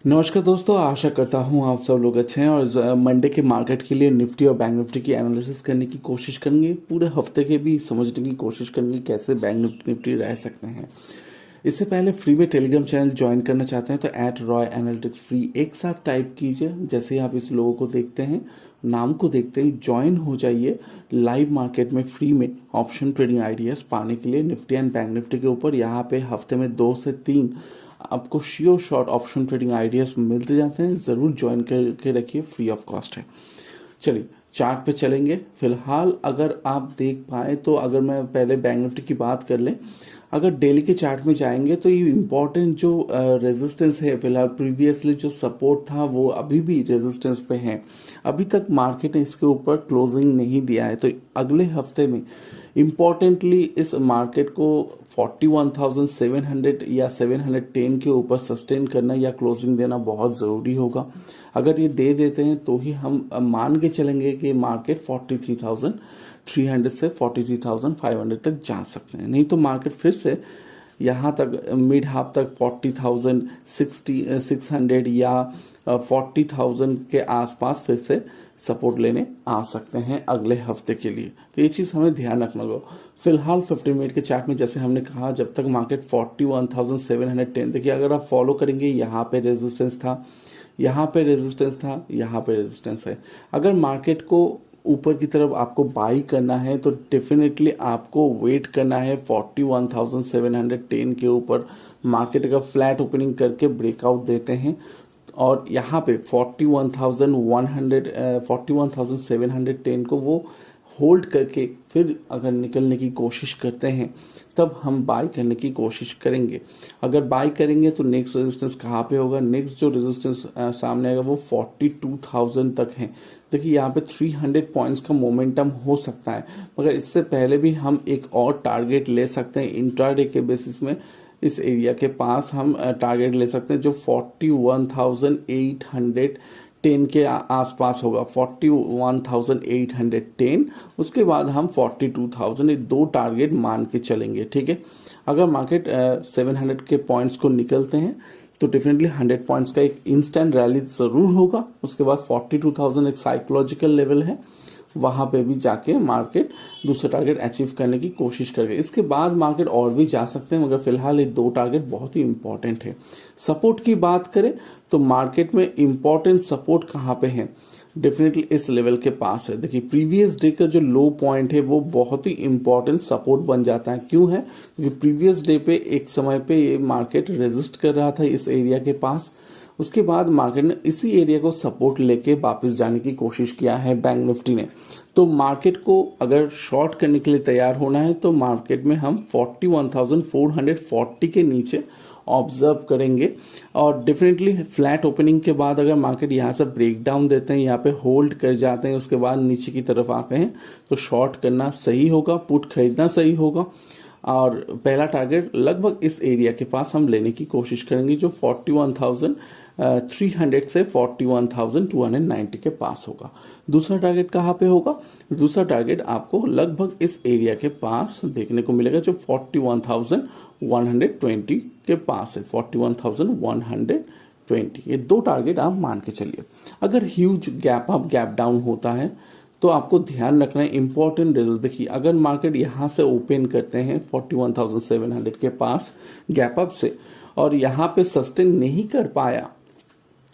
नमस्कार दोस्तों, आशा करता हूँ आप सब लोग अच्छे हैं और मंडे के मार्केट के लिए निफ्टी और बैंक निफ्टी की एनालिसिस करने की कोशिश करेंगे। पूरे हफ्ते के भी समझने की कोशिश करेंगे कैसे बैंक निफ्टी रह सकते हैं। इससे पहले फ्री में टेलीग्राम चैनल ज्वाइन करना चाहते हैं तो @रॉय_एनालिटिक्स फ्री एक साथ टाइप कीजिए। जैसे ही आप इस लोगों को देखते हैं, नाम को देखते ही ज्वाइन हो जाइए लाइव मार्केट में फ्री में ऑप्शन ट्रेडिंग आइडियाज पाने के लिए निफ्टी एंड बैंक निफ्टी के ऊपर। यहाँ पे हफ्ते में 2 से 3 आपको sure short option trading ideas मिलते जाते हैं। ज़रूर ज्वाइन करके रखिए, फ्री ऑफ कॉस्ट है। चलिए चार्ट पे चलेंगे। फिलहाल अगर आप देख पाए तो अगर मैं पहले बैंक निफ्टी की बात कर लें, अगर डेली के चार्ट में जाएंगे तो ये इम्पोर्टेंट जो रेजिस्टेंस है, फिलहाल प्रीवियसली जो सपोर्ट था वो अभी भी रेजिस्टेंस पे है। अभी तक मार्केट ने इसके ऊपर क्लोजिंग नहीं दिया है, तो अगले हफ्ते में इम्पॉर्टेंटली इस मार्केट को 41,700 या 710 के ऊपर सस्टेन करना या क्लोजिंग देना बहुत ज़रूरी होगा। अगर ये दे देते हैं तो ही हम मान के चलेंगे कि मार्केट 43,300 से 43,500 तक जा सकते हैं। नहीं तो मार्केट फिर से यहाँ तक मिड हाफ तक 40,600 या 40,000 के आसपास फिर से सपोर्ट लेने आ सकते हैं अगले हफ्ते के लिए। तो ये चीज़ हमें ध्यान रखना होगा। फिलहाल 15 मिनट के चार्ट में जैसे हमने कहा, जब तक मार्केट 41,710, देखिए अगर आप फॉलो करेंगे, यहाँ पे रेजिस्टेंस था, यहाँ पे रेजिस्टेंस था, यहाँ पे रेजिस्टेंस है। अगर मार्केट को ऊपर की तरफ आपको बाई करना है तो डेफिनेटली आपको वेट करना है 41,710 के ऊपर। मार्केट का फ्लैट ओपनिंग करके ब्रेकआउट देते हैं और यहाँ पे 41,710 को वो होल्ड करके फिर अगर निकलने की कोशिश करते हैं तब हम बाई करने की कोशिश करेंगे। अगर बाई करेंगे तो नेक्स्ट रेजिस्टेंस कहाँ पे होगा? नेक्स्ट जो रेजिस्टेंस सामने आएगा वो 42,000 तक है। देखिए यहाँ पे 300 पॉइंट्स का मोमेंटम हो सकता है, मगर इससे पहले भी हम एक और टारगेट ले सकते हैं इंट्राडे के बेसिस में। इस एरिया के पास हम टारगेट ले सकते हैं जो 41,810 के आसपास होगा। 41,810, उसके बाद हम 42,000, ये 2 टारगेट मान के चलेंगे। ठीक है, अगर मार्केट 700 के पॉइंट्स को निकलते हैं तो डेफिनेटली 100 पॉइंट्स का एक इंस्टेंट रैली जरूर होगा। उसके बाद 42,000 एक साइकोलॉजिकल लेवल है, वहां पे भी जाके मार्केट दूसरा टारगेट अचीव करने की कोशिश करेगा। इसके बाद मार्केट और भी जा सकते हैं, मगर फिलहाल ये 2 टारगेट बहुत ही इंपॉर्टेंट है। सपोर्ट की बात करें तो मार्केट में इंपॉर्टेंट सपोर्ट कहाँ पे है? डेफिनेटली इस लेवल के पास है। देखिए प्रीवियस डे का जो लो पॉइंट है वो बहुत ही इंपॉर्टेंट सपोर्ट बन जाता है। क्यों है? क्योंकि प्रीवियस डे पे एक समय पे ये मार्केट रेजिस्ट कर रहा था इस एरिया के पास। उसके बाद मार्केट ने इसी एरिया को सपोर्ट लेके वापस जाने की कोशिश किया है बैंक निफ्टी ने। तो मार्केट को अगर शॉर्ट करने के लिए तैयार होना है तो मार्केट में हम 41,440 के नीचे ऑब्जर्व करेंगे। और डेफिनेटली फ्लैट ओपनिंग के बाद अगर मार्केट यहाँ से ब्रेक डाउन देते हैं, यहाँ पे होल्ड कर जाते हैं, उसके बाद नीचे की तरफ आते हैं तो शॉर्ट करना सही होगा, पुट खरीदना सही होगा। और पहला टारगेट लगभग इस एरिया के पास हम लेने की कोशिश करेंगे जो 41,300 से 41,290 के पास होगा। दूसरा टारगेट कहाँ पे होगा? दूसरा टारगेट आपको लगभग इस एरिया के पास देखने को मिलेगा जो 41,120 के पास है। 41,120, ये 2 टारगेट आप मान के चलिए। अगर huge gap up gap down होता है तो आपको ध्यान रखना है इंपॉर्टेंट रिजल्ट। देखिए अगर मार्केट यहाँ से ओपन करते हैं 41,700 के पास गैप अप से और यहाँ पे सस्टेन नहीं कर पाया,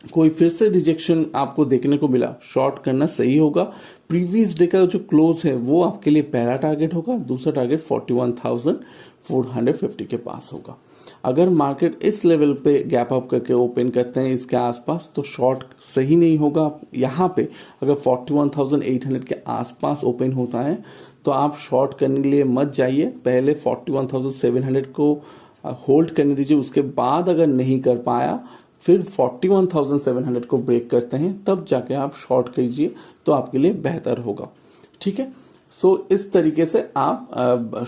कोई फिर से रिजेक्शन आपको देखने को मिला, शॉर्ट करना सही होगा। प्रीवियस डे का जो क्लोज है वो आपके लिए पहला टारगेट होगा। दूसरा टारगेट 41,450 के पास होगा। अगर मार्केट इस लेवल पे गैप अप करके ओपन करते हैं इसके आसपास तो शॉर्ट सही नहीं होगा। यहाँ पे अगर 41,800 के आसपास ओपन होता है तो आप शॉर्ट करने के लिए मत जाइए। पहले 41,700 को होल्ड करने दीजिए। उसके बाद अगर नहीं कर पाया फिर 41,700 को ब्रेक करते हैं तब जाके आप शॉर्ट कीजिए तो आपके लिए बेहतर होगा। ठीक है, सो इस तरीके से आप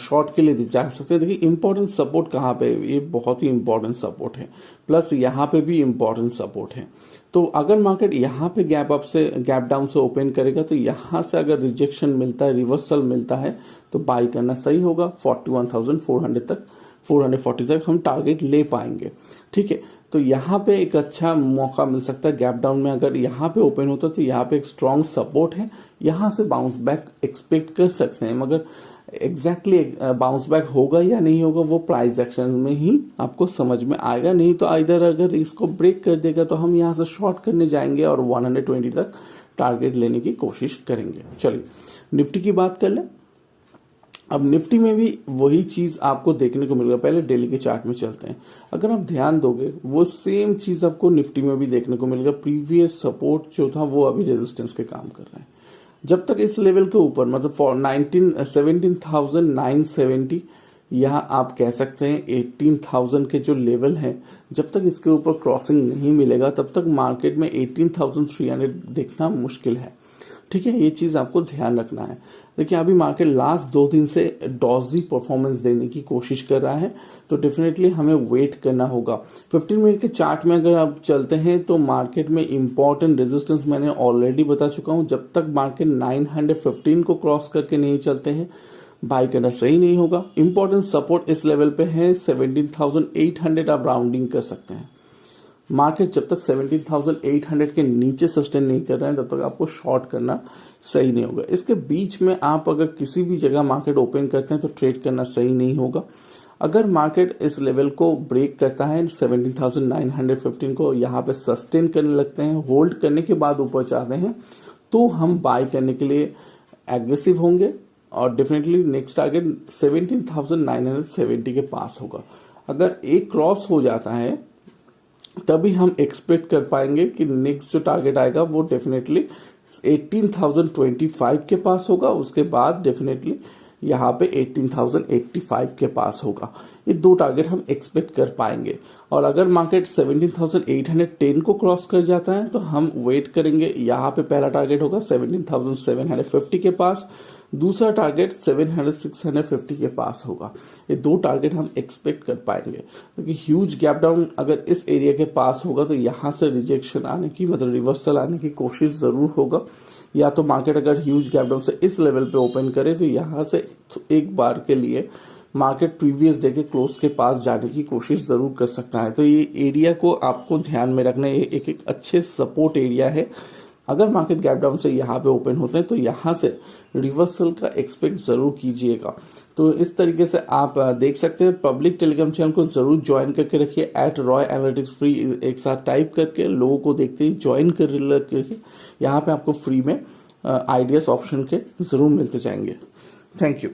शॉर्ट के लिए जा सकते हैं। देखिए इंपॉर्टेंट सपोर्ट कहाँ पे है? ये बहुत ही इंपॉर्टेंट सपोर्ट है, प्लस यहाँ पे भी इंपॉर्टेंट सपोर्ट है। तो अगर मार्केट यहाँ पे गैप डाउन से ओपन करेगा तो यहाँ से अगर रिजेक्शन मिलता है, रिवर्सल मिलता है तो बाई करना सही होगा। 41,400 तक 440 तक हम टारगेट ले पाएंगे। ठीक है, तो यहाँ पे एक अच्छा मौका मिल सकता है गैप डाउन में। अगर यहाँ पे ओपन होता तो यहाँ पे एक स्ट्रॉन्ग सपोर्ट है, यहाँ से बाउंस बैक एक्सपेक्ट कर सकते हैं, मगर एग्जैक्टली बाउंस बैक होगा या नहीं होगा वो प्राइस एक्शन में ही आपको समझ में आएगा। नहीं तो इधर अगर इसको ब्रेक कर देगा तो हम यहाँ से शॉर्ट करने जाएंगे और 120 तक टारगेट लेने की कोशिश करेंगे। चलिए निफ्टी की बात कर लें। अब निफ्टी में भी वही चीज आपको देखने को मिलेगा। पहले डेली के चार्ट में चलते हैं। अगर आप ध्यान दोगे वो सेम चीज आपको निफ्टी में भी देखने को मिलेगा। प्रीवियस सपोर्ट जो था वो अभी रेजिस्टेंस के काम कर रहा है। जब तक इस लेवल के ऊपर मतलब 17,970 यहाँ आप कह सकते हैं 18,000 के जो लेवल हैं, जब तक इसके ऊपर क्रॉसिंग नहीं मिलेगा तब तक मार्केट में 18,300 देखना मुश्किल है। ठीक है, ये चीज आपको ध्यान रखना है। देखिए अभी मार्केट लास्ट 2 दिन से डॉजी परफॉर्मेंस देने की कोशिश कर रहा है, तो डेफिनेटली हमें वेट करना होगा। 15 मिनट के चार्ट में अगर आप चलते हैं तो मार्केट में इंपॉर्टेंट रेजिस्टेंस मैंने ऑलरेडी बता चुका हूं। जब तक मार्केट 915 को क्रॉस करके नहीं चलते हैं बाय करना सही नहीं होगा। इंपॉर्टेंट सपोर्ट इस लेवल पे है 17,800, आप राउंडिंग कर सकते हैं। मार्केट जब तक 17,800 के नीचे सस्टेन नहीं कर रहे हैं तब तक आपको शॉर्ट करना सही नहीं होगा। इसके बीच में आप अगर किसी भी जगह मार्केट ओपन करते हैं तो ट्रेड करना सही नहीं होगा। अगर मार्केट इस लेवल को ब्रेक करता है 17,915 को यहाँ पे सस्टेन करने लगते हैं, होल्ड करने के बाद ऊपर जाते हैं, तो हम बाय करने के लिए एग्रेसिव होंगे और डेफिनेटली नेक्स्ट टारगेट 17,970 के पास होगा। अगर एक क्रॉस हो जाता है तभी हम एक्सपेक्ट कर पाएंगे कि नेक्स्ट जो टारगेट आएगा वो डेफिनेटली 18,025 के पास होगा। उसके बाद डेफिनेटली यहाँ पे 18,085 के पास होगा। ये 2 टारगेट हम एक्सपेक्ट कर पाएंगे। और अगर मार्केट 17,810 को क्रॉस कर जाता है तो हम वेट करेंगे। यहाँ पे पहला टारगेट होगा 17,750 के पास, दूसरा टारगेट 700-650 के पास होगा। ये 2 टारगेट हम एक्सपेक्ट कर पाएंगे, क्योंकि ह्यूज गैप डाउन अगर इस एरिया के पास होगा तो यहाँ से रिजेक्शन आने की मतलब रिवर्सल आने की कोशिश जरूर होगा। या तो मार्केट अगर ह्यूज गैप डाउन से इस लेवल पे ओपन करे तो यहाँ से एक बार के लिए मार्केट प्रीवियस डे के क्लोज के पास जाने की कोशिश जरूर कर सकता है। तो ये एरिया को आपको ध्यान में रखना है, एक अच्छे सपोर्ट एरिया है। अगर मार्केट गैप डाउन से यहाँ पे ओपन होते हैं तो यहाँ से रिवर्सल का एक्सपेक्ट जरूर कीजिएगा। तो इस तरीके से आप देख सकते हैं। पब्लिक टेलीग्राम चैनल को जरूर ज्वाइन करके रखिए @ROY-Analytics फ्री एक साथ टाइप करके लोगों को देखते ही ज्वाइन कर यहाँ पे आपको फ्री में आइडियाज ऑप्शन के जरूर मिलते जाएंगे। Thank you.